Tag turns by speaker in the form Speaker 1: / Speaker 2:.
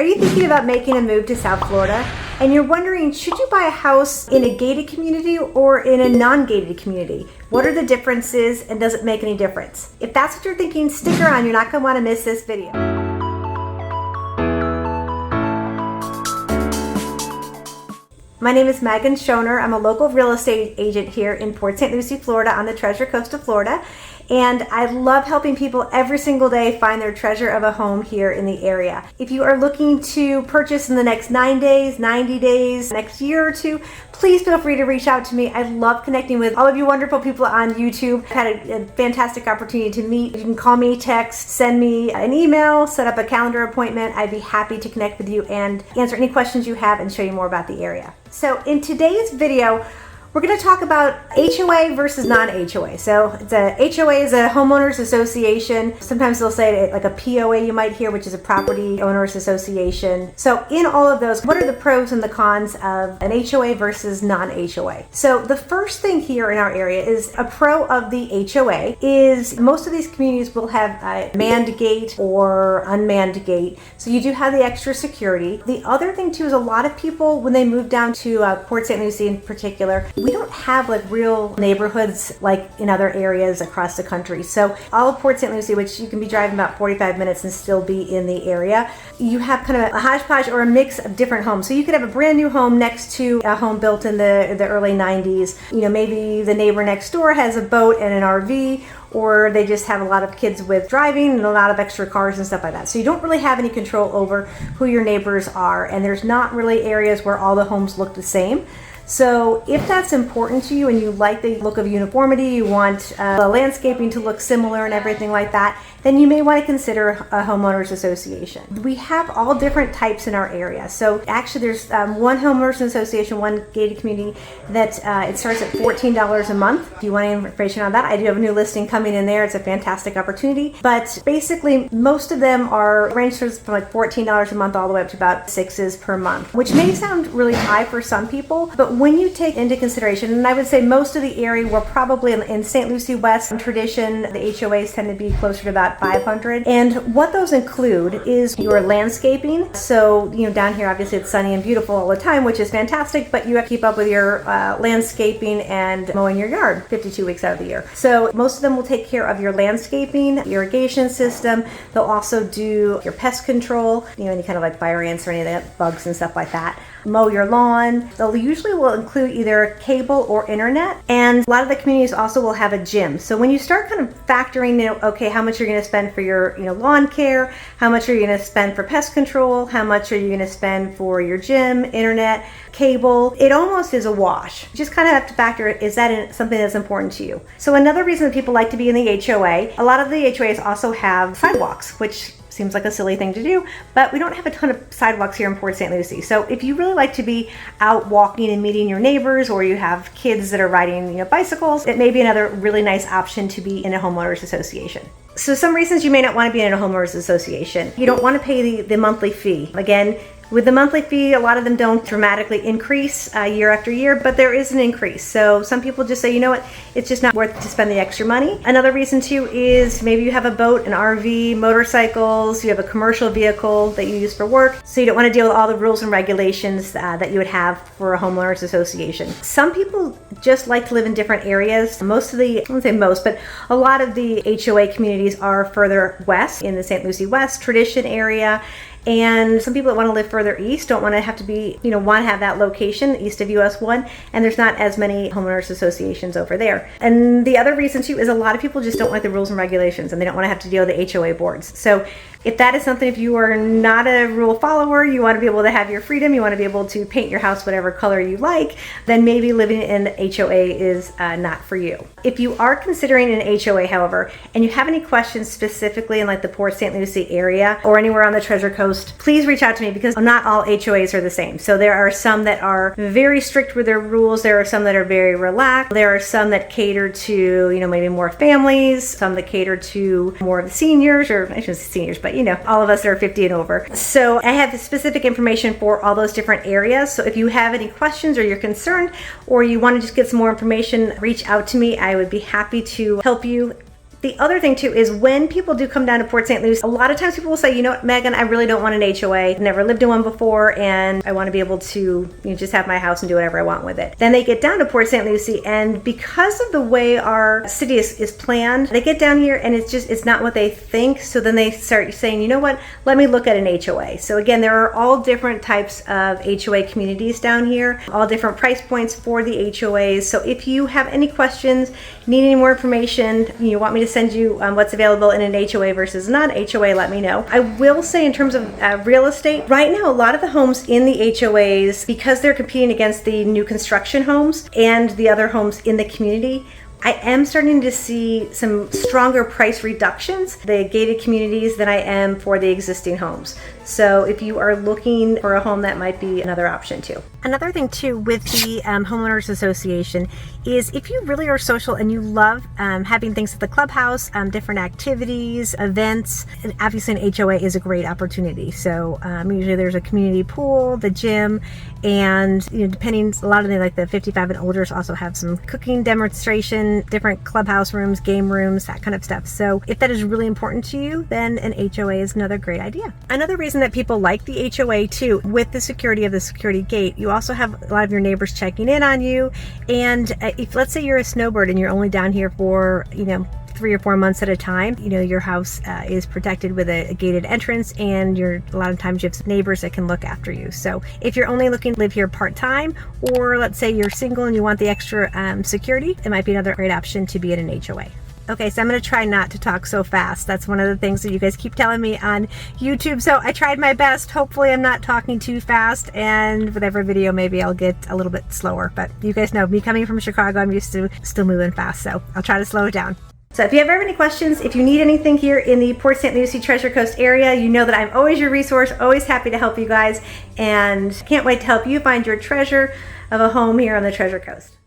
Speaker 1: Are you thinking about making a move to South Florida? And you're wondering, should you buy a house in a gated community or in a non-gated community? What are the differences and does it make any difference? If that's what you're thinking, stick around. You're not going to want to miss this video. My name is Megan Schoner. I'm a local real estate agent here in Port St Lucie, Florida on the Treasure Coast of Florida. And I love helping people every single day find their treasure of a home here in the area. If you are looking to purchase in the next 9 days, 90 days, next year or two, please feel free to reach out to me. I love connecting with all of you wonderful people on YouTube. I've had a fantastic opportunity to meet. You can call me, text, send me an email, set up a calendar appointment. I'd be happy to connect with you and answer any questions you have and show you more about the area. So in today's video, we're going to talk about HOA versus non-HOA. So the HOA is a homeowners association. Sometimes they'll say like a POA you might hear, which is a property owners association. So in all of those, what are the pros and the cons of an HOA versus non-HOA? So the first thing here in our area is a pro of the HOA is most of these communities will have a manned gate or unmanned gate. So you do have the extra security. The other thing too is a lot of people, when they move down to Port St Lucie in particular, we don't have like real neighborhoods like in other areas across the country. So all of Port St Lucie, which you can be driving about 45 minutes and still be in the area, you have kind of a hodgepodge or a mix of different homes. So you could have a brand new home next to a home built in the early 90s. You know, maybe the neighbor next door has a boat and an RV, or they just have a lot of kids with driving and a lot of extra cars and stuff like that. So you don't really have any control over who your neighbors are, and there's not really areas where all the homes look the same. So if that's important to you and you like the look of uniformity, you want the landscaping to look similar and everything like that, then you may want to consider a homeowners association. We have all different types in our area. So actually there's one homeowners association, one gated community that it starts at $14 a month. If you want any information on that, I do have a new listing coming in there. It's a fantastic opportunity. But basically most of them are ranged from like $14 a month all the way up to about $6 per month, which may sound really high for some people, but when you take into consideration, and I would say most of the area, we're probably in St. Lucie West, in tradition, the HOAs tend to be closer to about 500. And what those include is your landscaping. So, you know, down here, obviously it's sunny and beautiful all the time, which is fantastic, but you have to keep up with your landscaping and mowing your yard 52 weeks out of the year. So most of them will take care of your landscaping, irrigation system. They'll also do your pest control, you know, any kind of like fire ants or any of that, bugs and stuff like that. Mow your lawn. They'll usually will include either cable or internet, and a lot of the communities also will have a gym. So when you start kind of factoring, you know, okay, how much you're going to spend for your, you know, lawn care, how much are you going to spend for pest control, how much are you going to spend for your gym, internet, cable, it almost is a wash. You just kind of have to factor, is that something that's important to you? So another reason that people like to be in the HOA, a lot of the HOAs also have sidewalks, which seems like a silly thing to do, but we don't have a ton of sidewalks here in Port St Lucie. So if you really like to be out walking and meeting your neighbors, or you have kids that are riding, you know, bicycles, it may be another really nice option to be in a homeowners association. So some reasons you may not want to be in a homeowners association. You don't want to pay the monthly fee. Again, with the monthly fee, a lot of them don't dramatically increase year after year, but there is an increase. So some people just say, you know what, it's just not worth to spend the extra money. Another reason too is maybe you have a boat, an RV, motorcycles, you have a commercial vehicle that you use for work, so you don't want to deal with all the rules and regulations that you would have for a homeowners association. Some people just like to live in different areas. Most of the, I won't say most, but a lot of the HOA communities are further west in the St. Lucie West tradition area. And some people that want to live further east don't want to have to be, you know, want to have that location east of US 1, and there's not as many homeowners associations over there. And the other reason too is a lot of people just don't like the rules and regulations, and they don't want to have to deal with the HOA boards. So if that is something, if you are not a rule follower, you want to be able to have your freedom, you want to be able to paint your house whatever color you like, then maybe living in HOA is not for you. If you are considering an HOA, however, and you have any questions specifically in like the Port St. Lucie area or anywhere on the Treasure Coast, please reach out to me, because not all HOAs are the same. So there are some that are very strict with their rules. There are some that are very relaxed. There are some that cater to, you know, maybe more families, some that cater to more of the seniors, or I shouldn't say seniors, but you know, all of us that are 50 and over. So I have specific information for all those different areas. So if you have any questions or you're concerned, or you want to just get some more information, reach out to me. I would be happy to help you The other thing too is when people do come down to Port St. Lucie, a lot of times people will say, you know what, Megan, I really don't want an HOA. I've never lived in one before and I want to be able to just have my house and do whatever I want with it. Then they get down to Port St. Lucie, and because of the way our city is planned, they get down here and it's not what they think. So then they start saying, you know what, let me look at an HOA. So again, there are all different types of HOA communities down here, all different price points for the HOAs. So if you have any questions, need any more information, you want me to send you what's available in an HOA versus non-HOA, let me know. I will say in terms of real estate, right now a lot of the homes in the HOAs, because they're competing against the new construction homes and the other homes in the community, I am starting to see some stronger price reductions, the gated communities, than I am for the existing homes. So if you are looking for a home, that might be another option too. Another thing too with the Homeowners Association is if you really are social and you love having things at the clubhouse, different activities, events, and obviously an HOA is a great opportunity. So usually there's a community pool, the gym, and depending, a lot of the 55 and olders also have some cooking demonstration, different clubhouse rooms, game rooms, that kind of stuff. So if that is really important to you, then an HOA is another great idea. Another reason that people like the HOA too, with the security of the security gate, you also have a lot of your neighbors checking in on you. And if let's say you're a snowbird and you're only down here for 3 or 4 months at a time, your house is protected with a gated entrance, and a lot of times you have some neighbors that can look after you. So if you're only looking to live here part-time, or let's say you're single and you want the extra security, it might be another great option to be in an HOA. Okay, so I'm going to try not to talk so fast. That's one of the things that you guys keep telling me on YouTube. So I tried my best. Hopefully I'm not talking too fast, and with every video maybe I'll get a little bit slower. But you guys know me coming from Chicago, I'm used to still moving fast. So I'll try to slow it down. So if you ever have any questions, if you need anything here in the Port St. Lucie Treasure Coast area, you know that I'm always your resource, always happy to help you guys, and can't wait to help you find your treasure of a home here on the Treasure Coast.